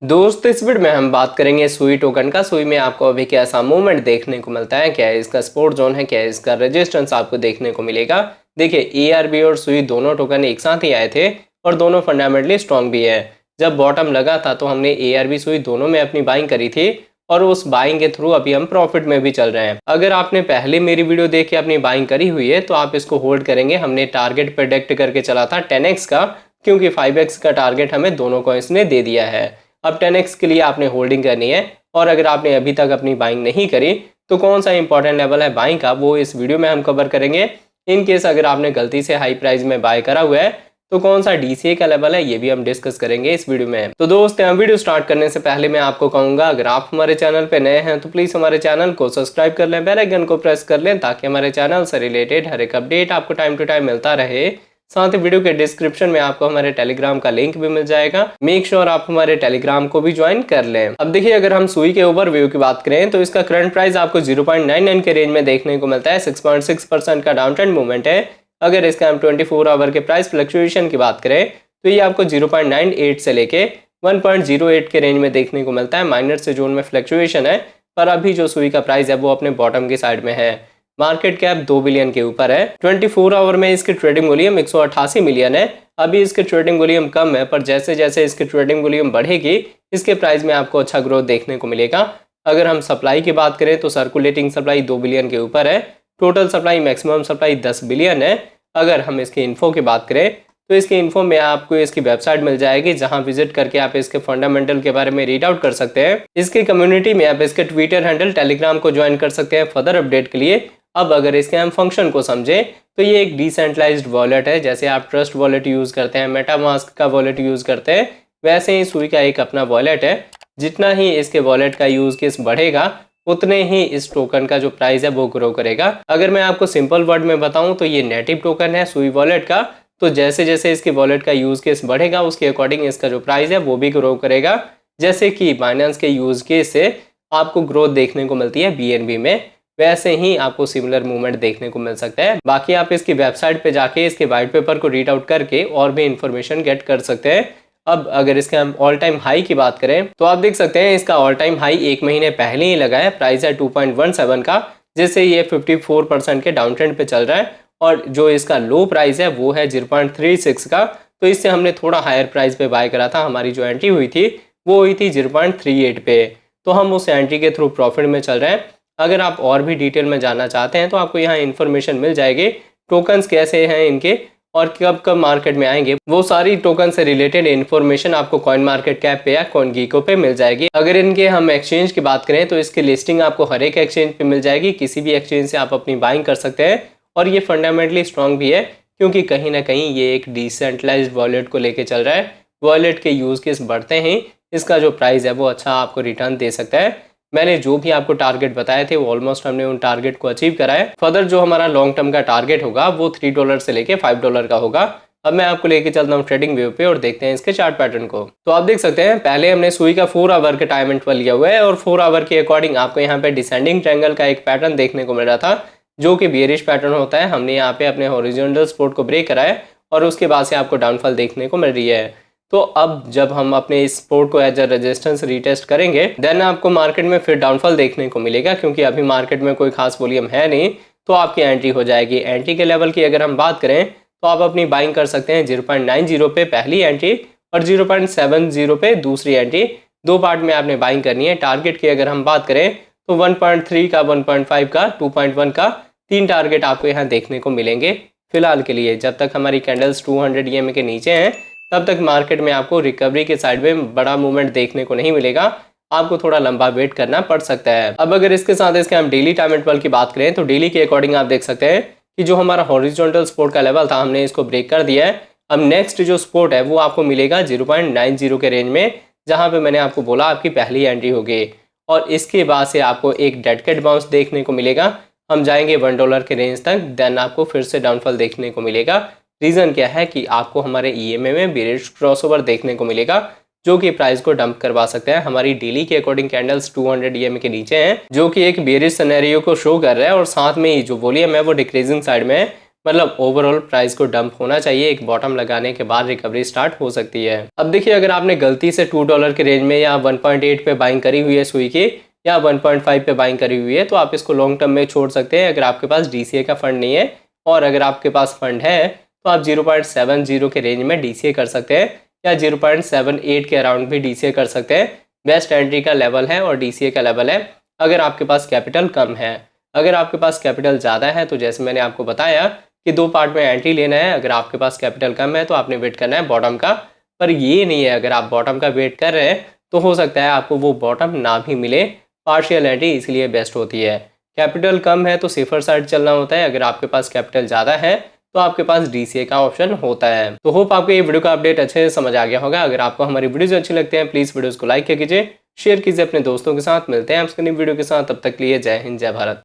दोस्त इस वीडियो में हम बात करेंगे सुई टोकन का। सुई में आपको अभी कैसा मूवमेंट देखने को मिलता है, क्या है इसका सपोर्ट जोन है, क्या है इसका रेजिस्टेंस आपको देखने को मिलेगा। देखिए ERB और सुई दोनों टोकन एक साथ ही आए थे और दोनों फंडामेंटली स्ट्रॉन्ग भी है। जब बॉटम लगा था तो हमने ARB सुई दोनों में अपनी बाइंग करी थी और उस बाइंग के थ्रू अभी हम प्रॉफिट में भी चल रहे हैं। अगर आपने पहले मेरी वीडियो देख के अपनी बाइंग करी हुई है तो आप इसको होल्ड करेंगे। हमने टारगेट प्रेडिक्ट करके चला था 10x का, क्योंकि 5x का टारगेट हमें दोनों कॉइन्स ने दे दिया है। अब 10x के लिए आपने होल्डिंग करनी है और अगर आपने अभी तक अपनी बाइंग नहीं करी तो कौन सा इंपॉर्टेंट लेवल है बाइंग का, वो इस वीडियो में हम कवर करेंगे। इन केस अगर आपने गलती से हाई प्राइस में बाय करा हुआ है तो कौन सा DCA का लेवल है ये भी हम डिस्कस करेंगे इस वीडियो में। तो दोस्त हम वीडियो स्टार्ट करने से पहले मैं आपको कहूंगा, अगर आप हमारे चैनल पे नए हैं तो प्लीज हमारे चैनल को सब्सक्राइब कर लें, बेल आइकन को प्रेस कर लें ताकि हमारे चैनल से रिलेटेड हर एक अपडेट आपको टाइम टू टाइम मिलता रहे। साथ ही वीडियो के डिस्क्रिप्शन में आपको हमारे टेलीग्राम का लिंक भी मिल जाएगा। मेक श्योर आप हमारे टेलीग्राम को भी ज्वाइन कर लें। अब देखिए, अगर हम सुई के ओवरव्यू की बात करें तो इसका करंट प्राइस आपको 0.99 के रेंज में देखने को मिलता है। 6.6% का डाउन ट्रेंड मूवमेंट है। अगर इसका हम 24 आवर के प्राइस फ्लक्चुएशन की बात करें तो ये आपको 0.98 से लेके 1.08 के रेंज में देखने को मिलता है। माइनर से जोन में फ्लक्चुएशन है, पर अभी जो सुई का प्राइस है वो अपने बॉटम की साइड में है। मार्केट कैप 2 बिलियन के ऊपर है। 24 आवर में इसकी ट्रेडिंग वॉल्यूम 188 मिलियन है। अभी इसकी ट्रेडिंग वॉल्यूम कम है, पर जैसे जैसे इसकी ट्रेडिंग वॉल्यूम बढ़ेगी इसके प्राइस में आपको अच्छा ग्रोथ देखने को मिलेगा। अगर हम सप्लाई की बात करें तो सर्कुलेटिंग सप्लाई 2 बिलियन के ऊपर है। Total supply maximum supply 10 billion है। अगर हम इसकी इन्फो की बात करें तो इसकी इन्फो में आपको इसकी वेबसाइट मिल जाएगी, जहां विजिट करके आप इसके फंडामेंटल के बारे में रीड आउट कर सकते हैं। इसकी कम्युनिटी में आप इसके ट्विटर हैंडल, टेलीग्राम को ज्वाइन कर सकते हैं फर्दर अपडेट के लिए। अब अगर इसके हम फंक्शन को समझें तो ये एक डिसेंट्रलाइज्ड वॉलेट है। जैसे आप ट्रस्ट वॉलेट यूज करते हैं, मेटामास्क का वॉलेट यूज करते हैं, वैसे ही सुई का एक अपना वॉलेट है। जितना ही इसके वॉलेट का यूज केस बढ़ेगा उतने ही इस टोकन का जो प्राइस है वो ग्रो करेगा। अगर मैं आपको सिंपल वर्ड में बताऊं तो ये नेटिव टोकन है सुई वॉलेट का। तो जैसे जैसे इसके वॉलेट का यूज केस बढ़ेगा उसके अकॉर्डिंग इसका जो प्राइस है वो भी ग्रो करेगा। जैसे कि बाइनेंस के यूज केस से आपको ग्रोथ देखने को मिलती है BNB में, वैसे ही आपको सिमिलर मूवमेंट देखने को मिल सकता है। बाकी आप इसकी वेबसाइट पे जाके इसके व्हाइट पेपर को रीड आउट करके और भी इंफॉर्मेशन गेट कर सकते हैं। अब अगर इसके हम ऑल टाइम हाई की बात करें तो आप देख सकते हैं इसका ऑल टाइम हाई 1 महीने पहले ही लगा है। प्राइस है 2.17 का, जिससे ये 54% के डाउन ट्रेंड पे चल रहा है। और जो इसका लो प्राइस है वो है 0.36 का। तो इससे हमने थोड़ा हायर प्राइस पे बाय करा था। हमारी जो एंट्री हुई थी वो हुई थी 0.38 पे, तो हम उस एंट्री के थ्रू प्रॉफिट में चल रहे हैं। अगर आप और भी डिटेल में जानना चाहते हैं तो आपको यहाँ इन्फॉर्मेशन मिल जाएगी, टोकन्स कैसे हैं इनके और कब कब मार्केट में आएंगे। वो सारी टोकन से रिलेटेड इन्फॉर्मेशन आपको कॉइन मार्केट कैप पे या कॉइन गीको पे मिल जाएगी। अगर इनके हम एक्सचेंज की बात करें तो इसकी लिस्टिंग आपको हर एक एक्सचेंज पे मिल जाएगी। किसी भी एक्सचेंज से आप अपनी बाइंग कर सकते हैं और ये फंडामेंटली स्ट्रॉन्ग भी है, क्योंकि कहीं ना कहीं ये एक डिसेंट्रलाइज्ड वॉलेट को लेके चल रहा है। वॉलेट के यूज केस बढ़ते ही इसका जो प्राइस है वो अच्छा आपको रिटर्न दे सकता है। मैंने जो भी आपको टारगेट बताए थे वो ऑलमोस्ट हमने उन टारगेट को अचीव करा है। फर्दर जो हमारा लॉन्ग टर्म का टारगेट होगा वो $3 से लेके $5 का होगा। अब मैं आपको लेके चलता हूँ ट्रेडिंग व्यू पे और देखते हैं इसके चार्ट पैटर्न को। तो आप देख सकते हैं पहले हमने सुई का 4 आवर का टाइम इंटरवल लिया हुआ है और 4 आवर के अकॉर्डिंग आपको यहाँ पे डिसेंडिंग ट्रायंगल का एक पैटर्न देखने को मिल रहा था, जो कि बेयरिश पैटर्न होता है। हमने यहाँ पे अपने हॉरिजॉन्टल सपोर्ट को ब्रेक करा है और उसके बाद से आपको डाउनफॉल देखने को मिल रही है। तो अब जब हम अपने इस सपोर्ट को एज अ रेजिस्टेंस रीटेस्ट करेंगे देन आपको मार्केट में फिर डाउनफॉल देखने को मिलेगा, क्योंकि अभी मार्केट में कोई खास वॉल्यूम है नहीं, तो आपकी एंट्री हो जाएगी। एंट्री के लेवल की अगर हम बात करें तो आप अपनी बाइंग कर सकते हैं 0.90 पे पहली एंट्री और 0.70 पे दूसरी एंट्री। दो पार्ट में आपने बाइंग करनी है। टारगेट की अगर हम बात करें तो 1.3 का, 1.5 का, 2.1 का, 3 टारगेट आपको यहाँ देखने को मिलेंगे फिलहाल के लिए। जब तक हमारी कैंडल्स 200 EMA के नीचे हैं तब तक मार्केट में आपको रिकवरी के साइड में बड़ा मूवमेंट देखने को नहीं मिलेगा। आपको थोड़ा लंबा वेट करना पड़ सकता है। अब अगर इसके साथ इसके हम डेली टाइम इंटरवल की बात करें तो डेली के अकॉर्डिंग आप देख सकते हैं कि जो हमारा हॉरिजॉन्टल सपोर्ट का लेवल था हमने इसको ब्रेक कर दिया है। अब नेक्स्ट जो सपोर्ट है वो आपको मिलेगा 0.90 के रेंज में, जहां पे मैंने आपको बोला आपकी पहली एंट्री होगी। और इसके बाद से आपको एक डेड कैट बाउंस देखने को मिलेगा। हम जाएंगे $1 के रेंज तक, देन आपको फिर से डाउनफॉल देखने को मिलेगा। रीज़न क्या है कि आपको हमारे EMA में बेयरिश क्रॉसओवर देखने को मिलेगा, जो कि प्राइस को डंप करवा सकते हैं। हमारी डेली के अकॉर्डिंग कैंडल्स 200 EMA के नीचे हैं, जो कि एक बेयरिश सिनेरियो को शो कर रहा है और साथ में ही जो वॉल्यूम है वो डिक्रीजिंग साइड में है। मतलब ओवरऑल प्राइस को डंप होना चाहिए, एक बॉटम लगाने के बाद रिकवरी स्टार्ट हो सकती है। अब देखिए, अगर आपने गलती से $2 के रेंज में या 1.8 पे बाइंग करी हुई है सुई की, या 1.5 पे बाइंग करी हुई है, तो आप इसको लॉन्ग टर्म में छोड़ सकते हैं अगर आपके पास DCA का फंड नहीं है। और अगर आपके पास फंड है तो आप 0.70 के रेंज में DCA कर सकते हैं, या 0.78 के अराउंड भी DCA कर सकते हैं। बेस्ट एंट्री का लेवल है और DCA का लेवल है अगर आपके पास कैपिटल कम है। अगर आपके पास कैपिटल ज़्यादा है तो जैसे मैंने आपको बताया कि 2 पार्ट में एंट्री लेना है। अगर आपके पास कैपिटल कम है तो आपने वेट करना है बॉटम का, पर ये नहीं है अगर आप बॉटम का वेट कर रहे हैं तो हो सकता है आपको वो बॉटम ना भी मिले। पार्शियल एंट्री इसलिए बेस्ट होती है। कैपिटल कम है तो सेफर साइड चलना होता है, अगर आपके पास कैपिटल ज़्यादा है तो आपके पास DCA का ऑप्शन होता है। तो होप आपको ये वीडियो का अपडेट अच्छे से समझ आ गया होगा। अगर आपको हमारी वीडियोज अच्छी लगते हैं प्लीज़ वीडियोज़ को लाइक कीजिए, शेयर कीजिए अपने दोस्तों के साथ। मिलते हैं आपसे नई वीडियो के साथ, तब तक के लिए जय हिंद जय भारत।